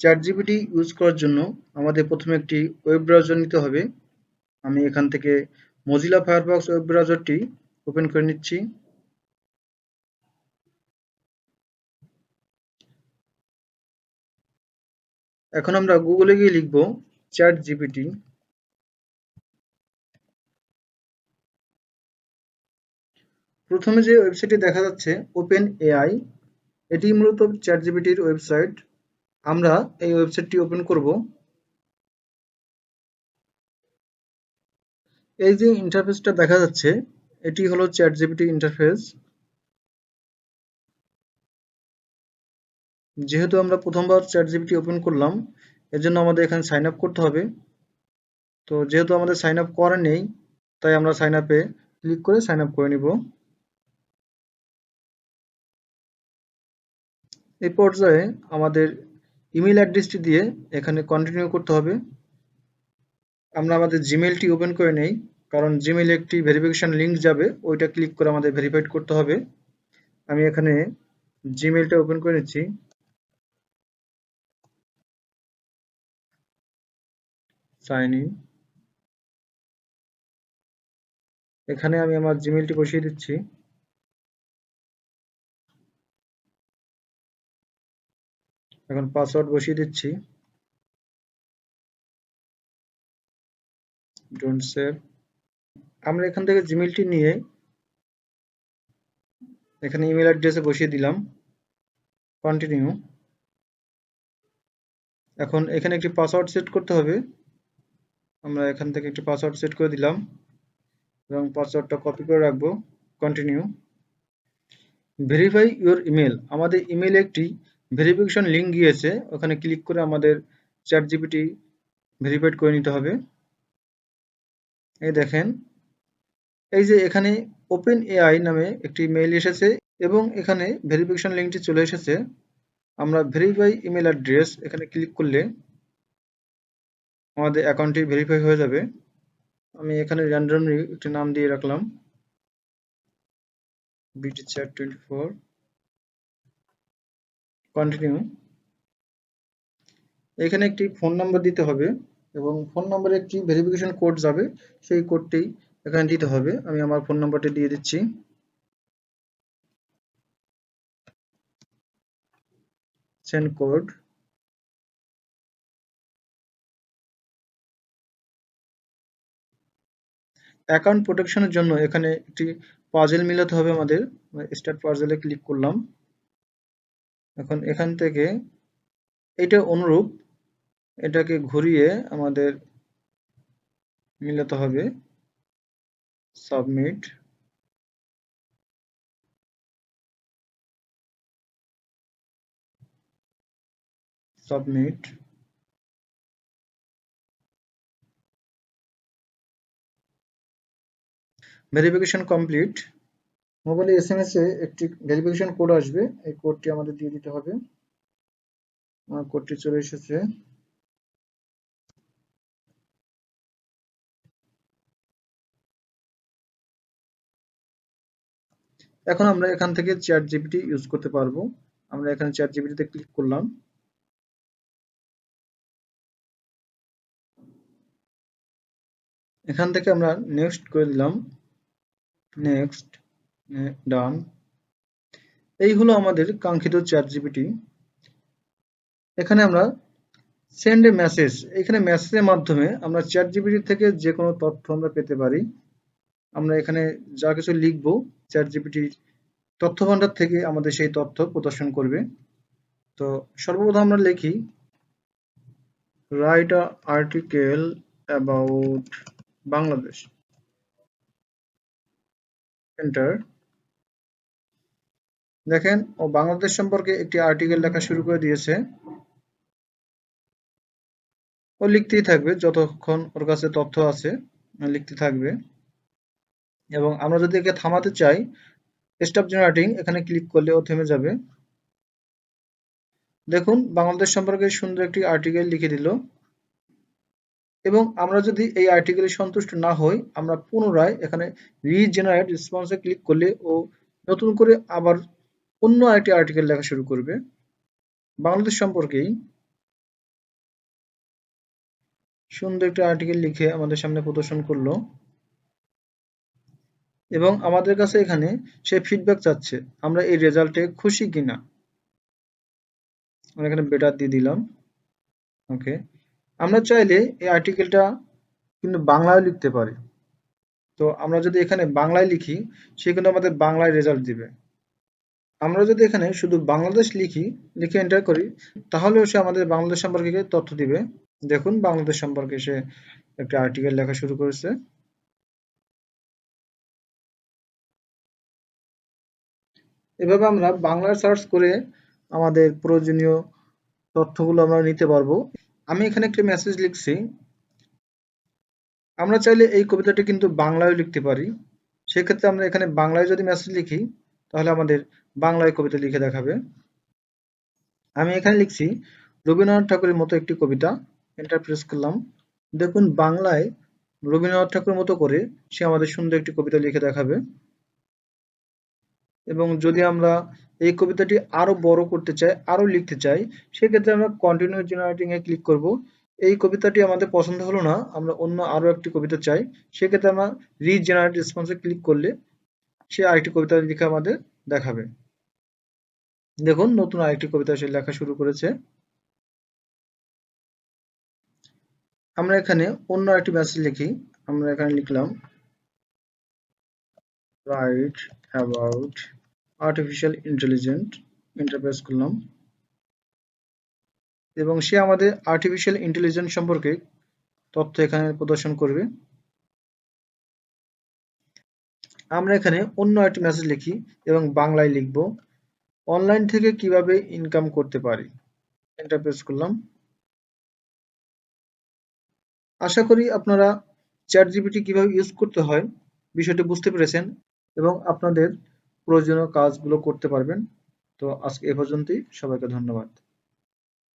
ChatGPT use করার জন্য আমাদের প্রথমে একটি ওয়েব ব্রাউজার নিতে হবে। আমি এখান থেকে মজিলা ফায়ারফক্স ওয়েব ব্রাউজারটি ওপেন করে নিচ্ছি। এখন আমরা গুগলে গিয়ে লিখব ChatGPT। প্রথমে যে ওয়েবসাইটটি দেখা যাচ্ছে OpenAI, এটি মূলত ChatGPTর ওয়েবসাইট। আমরা এই ওয়েবসাইটটি ওপেন করব। এই যে ইন্টারফেসটা দেখা যাচ্ছে এটি হলো ChatGPT ইন্টারফেস। যেহেতু আমরা প্রথমবার ChatGPT ওপেন করলাম, এজন্য আমাদের এখানে সাইন আপ করতে হবে। তো যেহেতু আমাদের সাইন আপ করা নেই, তাই আমরা সাইন আপে ক্লিক করে সাইন আপ করে নিব। এই পর্যায়ে আমাদের ইমেল অ্যাড্রেসটি দিয়ে এখানে কন্টিনিউ করতে হবে। আমরা আমাদের জিমেলটি ওপেন করে নেই, কারণ জিমেলে একটি ভেরিফিকেশন লিঙ্ক যাবে, ওইটা ক্লিক করে আমাদের ভেরিফাইড করতে হবে। আমি এখানে জিমেলটা ওপেন করে নিচ্ছি। Sign in. এখানে আমি আমার জিমেলটি বসিয়ে দিচ্ছি। এখন পাসওয়ার্ড বসিয়ে দিচ্ছি। Don't save. আমরা এখান থেকে জিমেলটি নিয়ে এখানে ইমেল অ্যাড্রেসে বসিয়ে দিলাম। কন্টিনিউ। এখন এখানে একটি পাসওয়ার্ড সেট করতে হবে। আমরা এখান থেকে একটি পাসওয়ার্ড সেট করে দিলাম এবং পাসওয়ার্ডটা কপি করে রাখবো। কন্টিনিউ। Verify your email. আমাদের ইমেলে একটি ভেরিফিকেশন লিঙ্ক গিয়েছে, ওখানে ক্লিক করে আমাদের ChatGPT ভেরিফাইড করে নিতে হবে। এই দেখেন, এই যে এখানে OpenAI নামে একটি মেইল এসেছে এবং এখানে ভেরিফিকেশন লিঙ্কটি চলে এসেছে। আমরা ভেরিফাই ইমেল অ্যাড্রেস এখানে ক্লিক করলে আমাদের অ্যাকাউন্টটি ভেরিফাই হয়ে যাবে। আমি এখানে র্যান্ডমলি একটি নাম দিয়ে রাখলাম, BDChat24। কন্টিনিউ। এখানে একটি ফোন নাম্বার দিতে হবে এবং ফোন নাম্বারে একটি ভেরিফিকেশন কোড যাবে, সেই কোডটি এখানে দিতে হবে। আমি আমার ফোন নাম্বারটি দিয়ে দিচ্ছি। Send code. অ্যাকাউন্ট প্রোটেকশনের জন্য এখানে একটি পাজেল মিলাতে হবে আমাদের। স্টার্ট পাজেলে ক্লিক করলাম। এখন এখান থেকে এটা অনুরূপ, এটাকে ঘুরিয়ে আমাদের মিলাতে হবে। সাবমিট। সাবমিট। Verification complete. মোবাইলে SMS এ একটি ভেরিফিকেশন কোড আসবে, এই কোডটি আমাদের দিয়ে দিতে হবে। আমার কোডটি চলে এসেছে। এখন আমরা এখান থেকে ChatGPT ইউজ করতে পারবো। আমরা এখানে ChatGPT তে ক্লিক করলাম। এখান থেকে আমরা নেক্সট করে দিলাম। নেক্সট। ডান। এই হলো আমাদের কাঙ্ক্ষিত ChatGPT। এখানে আমরা সেন্ড এ মেসেজ, এখানে মেসেজের মাধ্যমে আমরা ChatGPT থেকে যে কোনো তথ্য আমরা পেতে পারি। আমরা এখানে যা কিছু লিখবো, ChatGPT তথ্য ভান্ডার থেকে আমাদের সেই তথ্য প্রদর্শন করবে। তো সর্বপ্রথম আমরা লিখি write a article about Bangladesh. Enter. দেখেন, ও বাংলাদেশ সম্পর্কে একটি আর্টিকেল লেখা শুরু করে দিয়েছে। ও লিখতেই থাকবে যতক্ষণ ওর কাছে তথ্য আছে, লিখতে থাকবে। এবং আমরা যদি একে থামাতে চাই, স্টপ জেনারেটিং এখানে ক্লিক করলে ও থেমে যাবে। দেখুন, বাংলাদেশ সম্পর্কে সুন্দর একটি আর্টিকেল লিখে দিল। এবং আমরা যদি এই আর্টিকেলে সন্তুষ্ট না হই, আমরা পুনরায় এখানে রিজেনারেট রেসপন্সে ক্লিক করলে ও নতুন করে আবার অন্য আরেকটি আর্টিকেল লেখা শুরু করবে বাংলাদেশ সম্পর্কেই। সুন্দর একটা আর্টিকেল লিখে আমাদের সামনে প্রদর্শন করলো এবং আমাদের কাছে এখানে সে ফিডব্যাক চাচ্ছে আমরা এই রেজাল্টে খুশি কিনা। আমরা এখানে বেটার দিয়ে দিলাম। ওকে, আমরা চাইলে এই আর্টিকেলটা কিন্তু বাংলায় লিখতে পারি। তো আমরা যদি এখানে বাংলায় লিখি সে কিন্তু আমাদের বাংলায় রেজাল্ট দিবে। আমরা যদি এখানে শুধু বাংলাদেশ লিখি, লিখে এন্টার করি, তাহলেও সে আমাদের বাংলাদেশ সম্পর্কে তথ্য দিবে। দেখুন বাংলাদেশ সম্পর্কে সে একটা আর্টিকেল লেখা শুরু করেছে। এভাবে আমরা বাংলায় সার্চ করে আমাদের প্রয়োজনীয় তথ্যগুলো আমরা নিতে পারবো। আমি এখানে একটা মেসেজ লিখছি। আমরা চাইলে এই কবিতাটি কিন্তু বাংলায় লিখতে পারি। সেক্ষেত্রে আমরা এখানে বাংলায় যদি মেসেজ লিখি তাহলে আমাদের বাংলায় কবিতা লিখে দেখাবে। আমি এখানে লিখছি রবীন্দ্রনাথ ঠাকুরের মতো একটি কবিতা, এন্টার প্রেস করলাম। দেখুন বাংলায় রবীন্দ্রনাথ ঠাকুরের মতো করে সে আমাদের সুন্দর একটি কবিতা লিখে দেখাবে। এবং যদি আমরা এই কবিতাটি আরো বড় করতে চাই, আরো লিখতে চাই, সেক্ষেত্রে আমরা কন্টিনিউ জেনারেটিং এ ক্লিক করব। এই কবিতাটি আমাদের পছন্দ হলো না, আমরা অন্য আরো একটি কবিতা চাই, সেক্ষেত্রে আমরা রিজেনারেট রেসপন্সে ক্লিক করলে সে আরেকটি কবিতা লিখে আমাদের দেখাবে। দেখুন নতুন আরেকটি কবিতা সে লেখা শুরু করেছে। আমরা এখানে অন্য একটি মেসেজ লিখি। আমরা এখানে লিখলাম right about artificial intelligence, enter press করলাম এবং সে আমাদের আর্টিফিশিয়াল ইন্টেলিজেন্স সম্পর্কে তথ্য এখানে প্রদর্শন করবে। আমরা এখানে অন্য একটি মেসেজ লিখি এবং বাংলায় লিখব অনলাইন থেকে কিভাবে ইনকাম করতে পারি, এন্টার প্রেস করলাম। আশা করি আপনারা চ্যাট জিপিটি কিভাবে ইউজ করতে হয় বিষয়টি বুঝতে পেরেছেন এবং আপনাদের প্রয়োজনীয় কাজগুলো করতে পারবেন। তো আজকে এ পর্যন্তই, সবাইকে ধন্যবাদ।